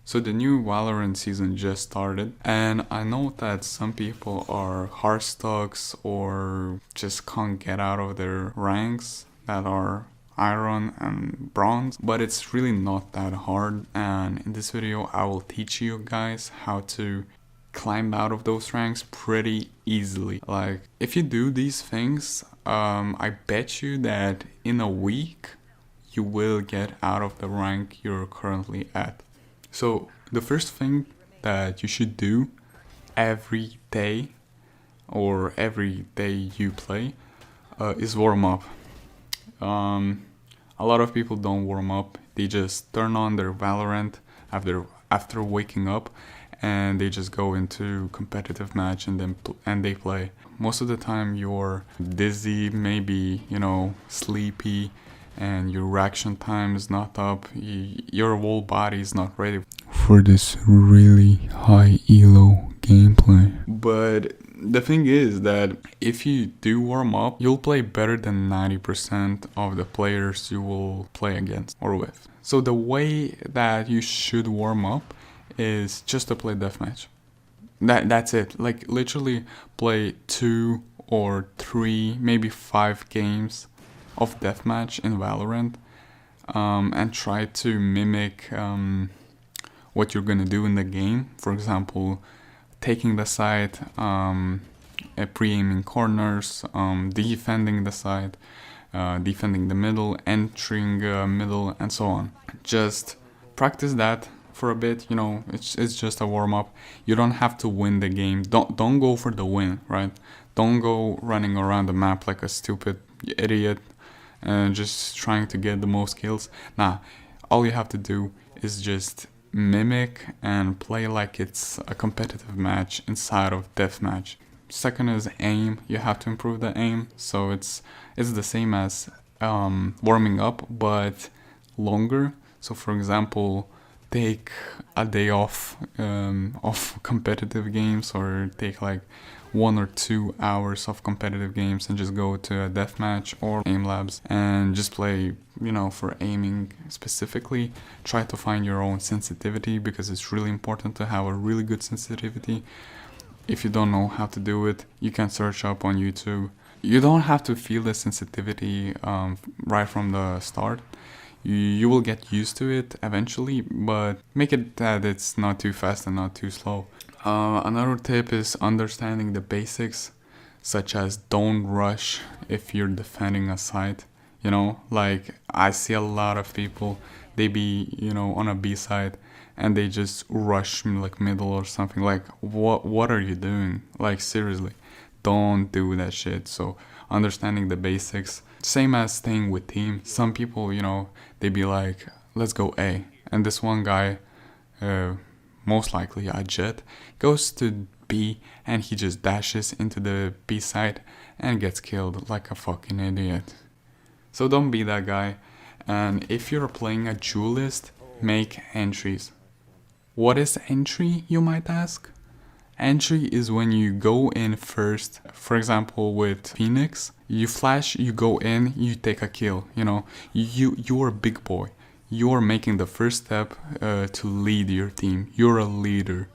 So the new Valorant season just started, and I know that some people are hard stucks or just can't get out of their ranks that are iron and bronze, but it's really not that hard. And in this video I will teach you guys how to climb out of those ranks pretty easily. Like, if you do these things, I bet you that in a week you will get out of the rank you're currently at. So the first thing that you should do every day or every day you play is warm up. A lot of people don't warm up. They just turn on their Valorant after waking up, and they just go into competitive match and they play. Most of the time you're dizzy, maybe, sleepy, and your reaction time is not up. Your whole body is not ready for this really high elo gameplay. But the thing is that if you do warm up, you'll play better than 90% of the players you will play against or with. So the way that you should warm up is just to play deathmatch. That's it. Like, literally play 2 or 3, maybe 5 games of deathmatch in Valorant, and try to mimic what you're gonna do in the game. For example, taking the side, pre-aiming corners, defending the side, defending the middle, entering middle, and so on. Just practice that for a bit. It's just a warm-up. You don't have to win the game. Don't go for the win, right? Don't go running around the map like a stupid idiot and just trying to get the most kills. Nah, all you have to do is just mimic and play like it's a competitive match inside of deathmatch. Second is aim. You have to improve the aim, so it's the same as warming up but longer. So for example, take a day off of competitive games, or take like 1 or 2 hours of competitive games and just go to a deathmatch or aim labs and just play, for aiming specifically. Try to find your own sensitivity, because it's really important to have a really good sensitivity. If you don't know how to do it, you can search up on YouTube. You don't have to feel the sensitivity right from the start. You will get used to it eventually, but make it that it's not too fast and not too slow. Another tip is understanding the basics, such as don't rush if you're defending a site. Like, I see a lot of people, they be, on a B side, and they just rush like middle or something. Like, what are you doing? Like, seriously, don't do that shit. So understanding the basics, same as staying with team. Some people, they be like, let's go A, and this one guy, most likely a jet, goes to B and he just dashes into the B side and gets killed like a fucking idiot. So don't be that guy. And if you're playing a duelist, make entries. What is entry, you might ask? Entry is when you go in first. For example, with Phoenix, you flash, you go in, you take a kill. You're a big boy. You're making the first step to lead your team. You're a leader,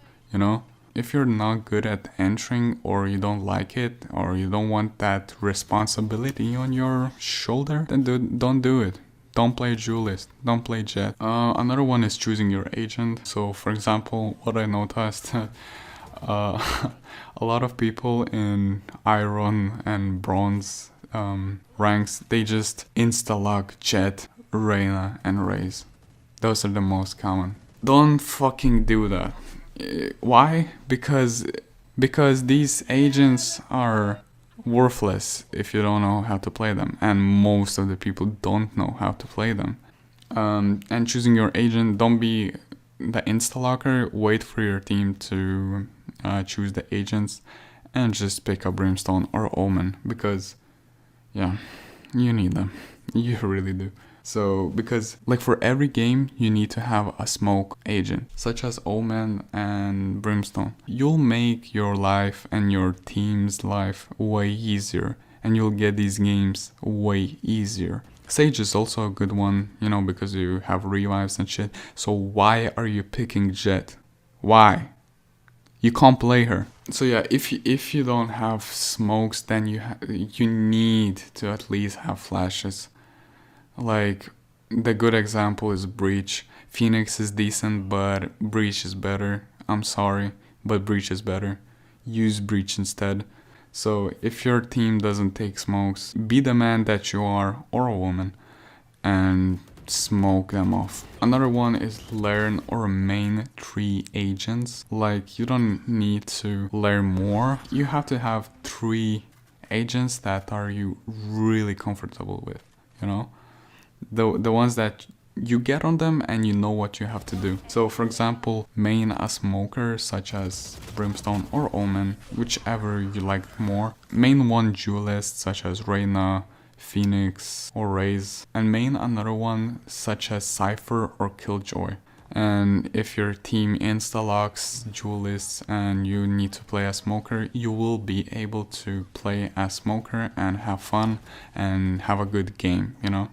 If you're not good at entering, or you don't like it, or you don't want that responsibility on your shoulder, then don't do it. Don't play duelist, don't play jet. Another one is choosing your agent. So for example, what I noticed, a lot of people in iron and bronze ranks, they just insta-lock jet, Reyna, and Raze. Those are the most common. Don't fucking do that. Why? Because these agents are worthless if you don't know how to play them, and most of the people don't know how to play them. And choosing your agent, don't be the insta-locker. Wait for your team to choose the agents, and just pick up Brimstone or Omen, because yeah, you need them. You really do. So, because like for every game you need to have a smoke agent, such as Omen and Brimstone. You'll make your life and your team's life way easier, and you'll get these games way easier. Sage is also a good one, you know, because you have revives and shit. So why are you picking Jet? Why? You can't play her. So yeah, if you don't have smokes, then you need to at least have flashes. Like, the good example is Breach. Phoenix is decent, but Breach is better. I'm sorry, but Breach is better. Use Breach instead. So if your team doesn't take smokes, be the man that you are, or a woman, and smoke them off. Another one is learn or main 3 agents. Like, you don't need to learn more. You have to have 3 agents that are you really comfortable with, you know? The ones that you get on them and you know what you have to do. So for example, main a smoker such as Brimstone or Omen, whichever you like more. Main one duelist such as Reyna, Phoenix or Raze, and main another one such as Cypher or Killjoy. And if your team insta-locks duelists and you need to play as smoker, you will be able to play as smoker and have fun and have a good game, you know?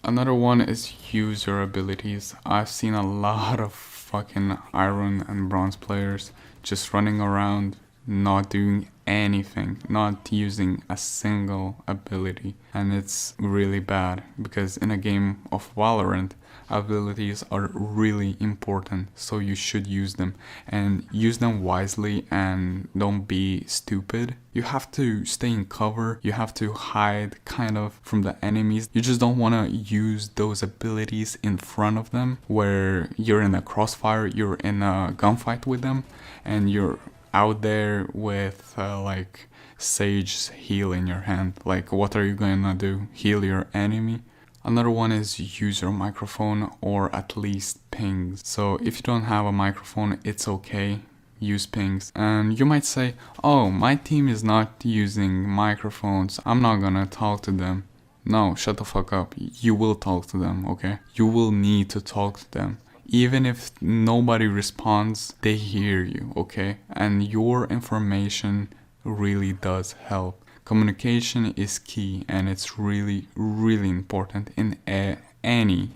Another one is use your abilities. I've seen a lot of fucking iron and bronze players just running around, not doing anything, not using a single ability. And it's really bad because in a game of Valorant, abilities are really important, so you should use them and use them wisely and don't be stupid. You have to stay in cover, you have to hide kind of from the enemies. You just don't want to use those abilities in front of them where you're in a crossfire, you're in a gunfight with them, and you're out there with like Sage's heal in your hand. Like, what are you gonna do? Heal your enemy? Another one is use your microphone or at least pings. So if you don't have a microphone, it's okay. Use pings. And you might say, oh, my team is not using microphones, I'm not gonna talk to them. No, shut the fuck up. You will talk to them, okay? You will need to talk to them. Even if nobody responds, they hear you, okay? And your information really does help. Communication is key, and it's really, really important in any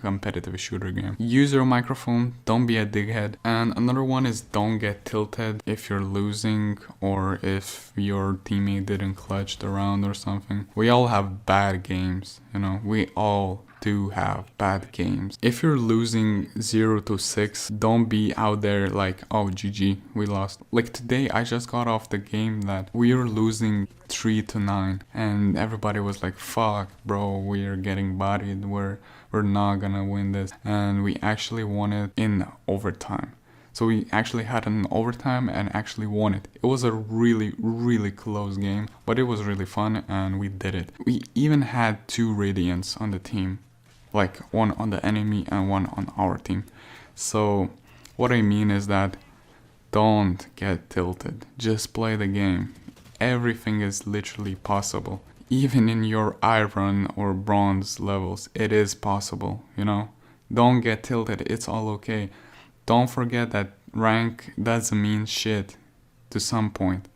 competitive shooter game. Use your microphone, don't be a dickhead. And another one is don't get tilted if you're losing or if your teammate didn't clutch the round or something. We all have bad games, you know, we all do have bad games. If you're losing 0-6, don't be out there like, oh, GG, we lost. Like today, I just got off the game that we were losing 3-9 and everybody was like, fuck bro, we're getting bodied, we're not gonna win this, and we actually won it in overtime. So we actually had an overtime and actually won it. It was a really, really close game, but it was really fun and we did it. We even had 2 Radiants on the team, like one on the enemy and one on our team. So what I mean is that don't get tilted, just play the game. Everything is literally possible. Even in your iron or bronze levels, it is possible, you know? Don't get tilted, it's all okay. Don't forget that rank doesn't mean shit to some point.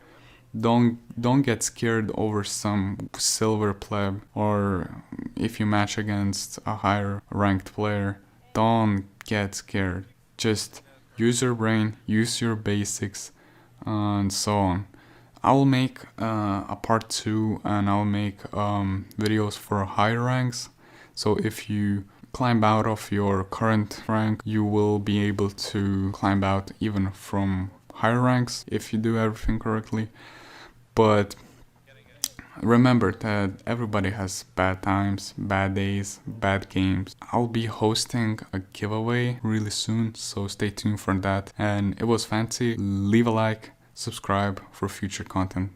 Don't get scared over some silver pleb, or if you match against a higher ranked player, don't get scared. Just use your brain, use your basics, and so on. I'll make a part 2 and I'll make videos for higher ranks. So if you climb out of your current rank, you will be able to climb out even from higher ranks if you do everything correctly. But remember that everybody has bad times, bad days, bad games. I'll be hosting a giveaway really soon, so stay tuned for that. And it was fancy. Leave a like, subscribe for future content.